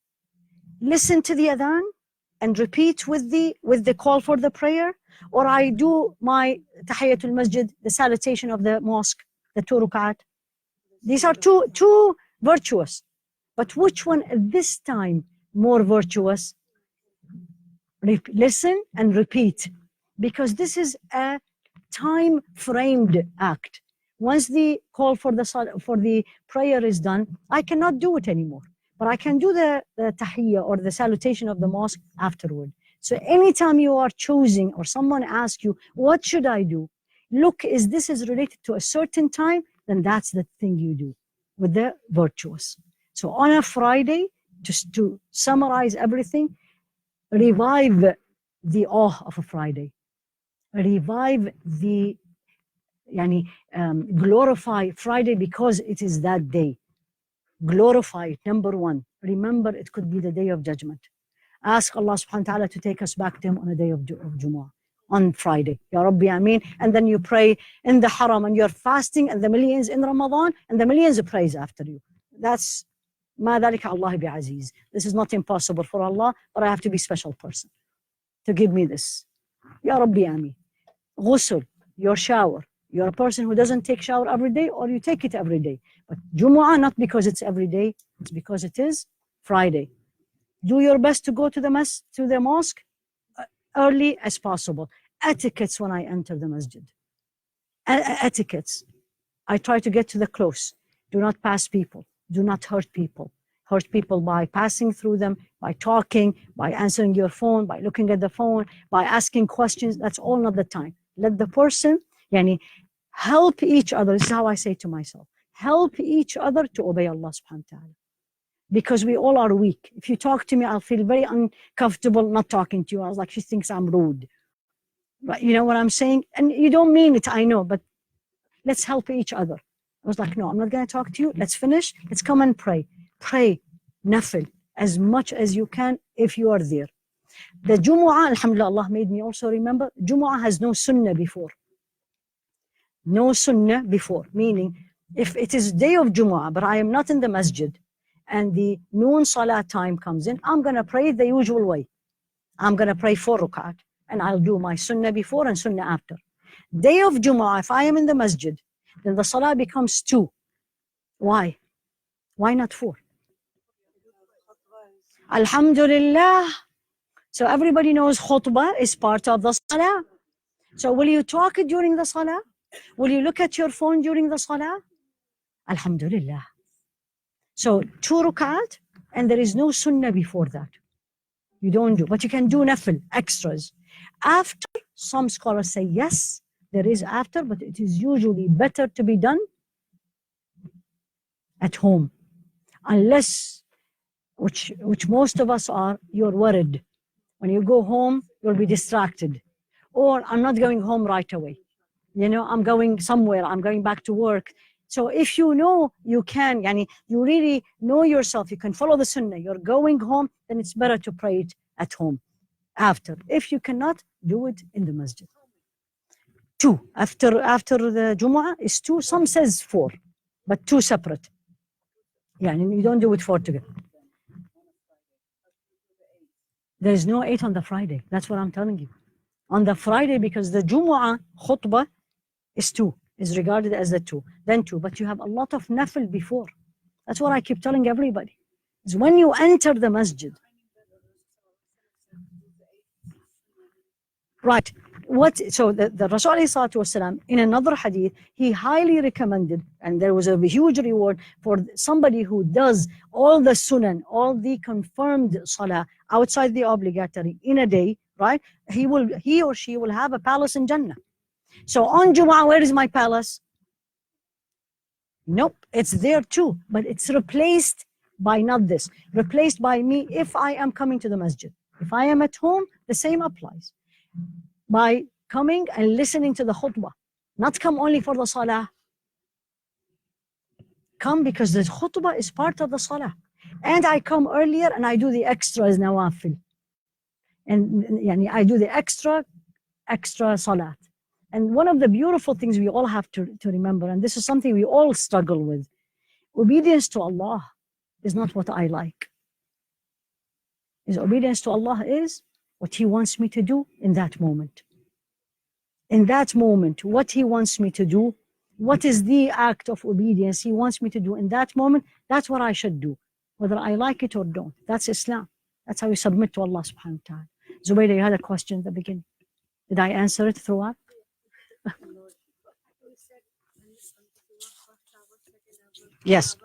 A: Listen to the adhan and repeat with the call for the prayer, or I do my tahiyatul masjid, the salutation of the mosque, the 2 rukat. These are two virtuous. But which one at this time more virtuous? Listen and repeat, because this is a time framed act. Once the call for the prayer is done, I cannot do it anymore. But I can do the tahiyyah or the salutation of the mosque afterward. So anytime you are choosing or someone asks you, what should I do? Look, this is related to a certain time, then that's the thing you do with the virtuous. So on a Friday, just to summarize everything, revive the awe of a Friday. Revive the, glorify Friday because it is that day. Glorify it, number one. Remember, it could be the day of judgment. Ask Allah subhanahu wa ta'ala to take us back to Him on a day of Jumu'ah, on Friday. Ya Rabbi, Ameen. And then you pray in the Haram and you're fasting, and the millions in Ramadan, and the millions of praise after you. That's Ma dhalika Allah bi aziz. This is not impossible for Allah, but I have to be a special person to give me this. Ya Rabbi, Ameen. Ghusl, your shower. You're a person who doesn't take shower every day, or you take it every day. But Jumu'ah, not because it's every day, it's because it is Friday. Do your best to go to the mosque early as possible. Etiquettes when I enter the masjid. Etiquettes. I try to get to the close. Do not pass people. Do not hurt people. Hurt people by passing through them, by talking, by answering your phone, by looking at the phone, by asking questions. That's all not the time. Let the person, help each other. This is how I say to myself. Help each other to obey Allah subhanahu wa ta'ala. Because we all are weak. If you talk to me, I'll feel very uncomfortable not talking to you. I was like, she thinks I'm rude. But you know what I'm saying? And you don't mean it, I know, but let's help each other. I was like, no, I'm not going to talk to you. Let's finish. Let's come and pray. Pray, nafil, as much as you can if you are there. The Jumu'ah, alhamdulillah, Allah made me also remember, Jumu'ah has no sunnah before. No sunnah before, meaning if it is day of Jumu'ah, but I am not in the masjid, and the noon salah time comes in, I'm going to pray the usual way. I'm going to pray 4 rukat, and I'll do my sunnah before and sunnah after. Day of Jumu'ah, if I am in the masjid, then the salah becomes 2. Why? Why not 4? Alhamdulillah. So everybody knows khutbah is part of the salah. So will you talk during the salah? Will you look at your phone during the salah? Alhamdulillah. So 2 rukat, and there is no sunnah before that. You don't do, but you can do nafil, extras. After, some scholars say yes, there is after, but it is usually better to be done at home. Unless, which most of us are, you're worried. When you go home, you'll be distracted. Or I'm not going home right away. I'm going somewhere, I'm going back to work. So if you know you can, you really know yourself, you can follow the sunnah, you're going home, then it's better to pray it at home after. If you cannot, do it in the masjid. 2. After the Jumu'ah is 2. Some says 4, but 2 separate. Yeah, and you don't do it 4 together. There is no 8 on the Friday. That's what I'm telling you. On the Friday, because the Jumu'ah khutbah is 2, is regarded as the 2, then 2. But you have a lot of nafil before. That's what I keep telling everybody. Is when you enter the masjid. Right. So the Rasul ﷺ, in another hadith, he highly recommended, and there was a huge reward for somebody who does all the sunan, all the confirmed salah outside the obligatory in a day, right? He or she will have a palace in Jannah. So on Jumu'ah, where is my palace? Nope, it's there too, but it's replaced by not this, replaced by me if I am coming to the masjid. If I am at home, the same applies. By coming and listening to the khutbah, not come only for the salah. Come because the khutbah is part of the salah. And I come earlier and I do the extras nawafil. And I do the extra salat. And one of the beautiful things we all have to remember, and this is something we all struggle with, obedience to Allah is not what I like. His obedience to Allah is what He wants me to do in that moment. In that moment, what He wants me to do, what is the act of obedience He wants me to do in that moment, that's what I should do, whether I like it or don't. That's Islam. That's how we submit to Allah subhanahu wa ta'ala. Zubaydah, you had a question at the beginning. Did I answer it throughout? Yes.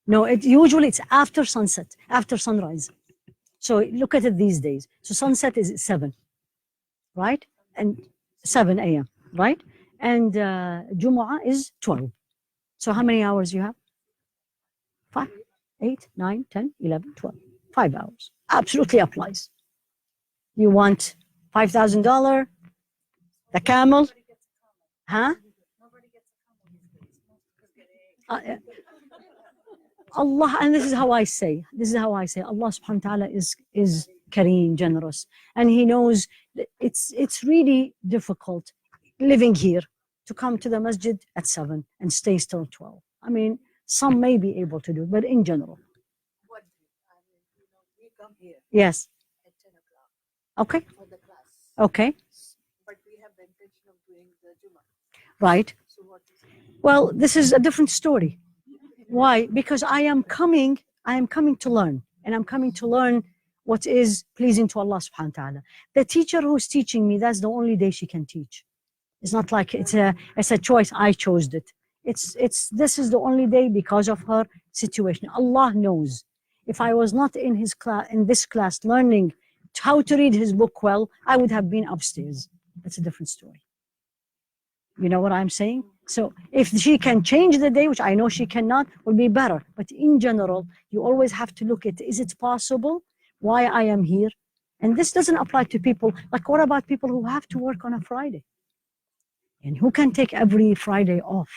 A: No, usually it's after sunset, after sunrise. So look at it these days. So sunset is 7, right? And 7 a.m., right? And Jumu'ah is 12. So how many hours you have? 5, 8, 9, 10, 11, 12. 5 hours. Absolutely applies. You want $5,000, the camel? Huh? Allah, and this is how I say, Allah subhanahu wa ta'ala is Kareem, generous. And He knows that it's really difficult living here to come to the masjid at 7 and stay till 12. I mean, some may be able to do it, but in general.
B: We come here.
A: Yes.
B: At 10 o'clock.
A: Okay.
B: For the class.
A: Okay.
B: But we have the intention of doing the Jumu'ah.
A: Right.
B: So what is it?
A: Well, this is a different story. Why? Because I am coming to learn, and I'm coming to learn what is pleasing to Allah subhanahu wa ta'ala. The teacher who's teaching me, that's the only day she can teach. It's not like it's a choice, I chose it. This is the only day because of her situation. Allah knows. If I was not in this class learning how to read His book well, I would have been upstairs. That's a different story. You know what I'm saying? So if she can change the day, which I know she cannot, will be better. But in general, you always have to look at, is it possible why I am here? And this doesn't apply to people. Like, what about people who have to work on a Friday? And who can take every Friday off?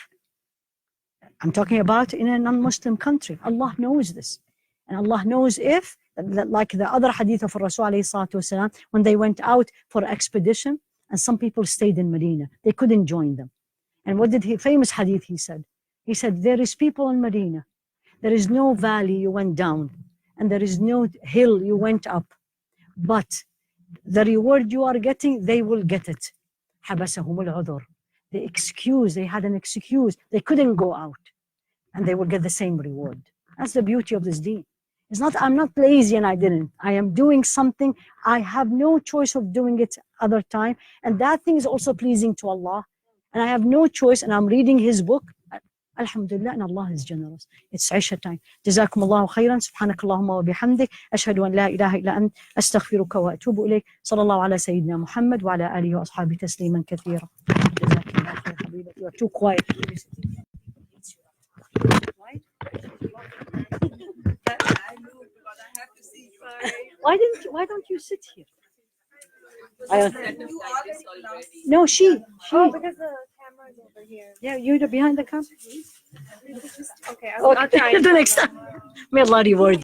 A: I'm talking about in a non-Muslim country. Allah knows this. And Allah knows if, like the other hadith of Rasul ﷺ, when they went out for expedition, and some people stayed in Medina, they couldn't join them. And what did famous hadith he said? He said, there is people in Medina. There is no valley you went down, and there is no hill you went up. But the reward you are getting, they will get it. حبسهم العذر. They had an excuse. They couldn't go out. And they will get the same reward. That's the beauty of this deen. It's not, I'm not lazy and I didn't. I am doing something. I have no choice of doing it other time. And that thing is also pleasing to Allah. And I have no choice, and I'm reading His book. Alhamdulillah, and Allah is generous. It's Isha time. Jazakum Allahu khairan. Subhanakallahumma wa bihamdik. Ashhadu an la ilaha illa ant. Astaghfiruka wa atubu ilayk. Sallallahu ala Sayyidina Muhammad wa ala alihi wa ashabi tasliman kathira. Jazakumullahu khair, habiba. You are too quiet. Right?
B: I know, because I have to see first.
A: Why don't you sit here?
B: You already
A: No, she.
C: Oh, because the camera's over here.
A: Yeah, you're behind the camera.
C: Okay, I'll try.
A: The next time. May Allah reward you.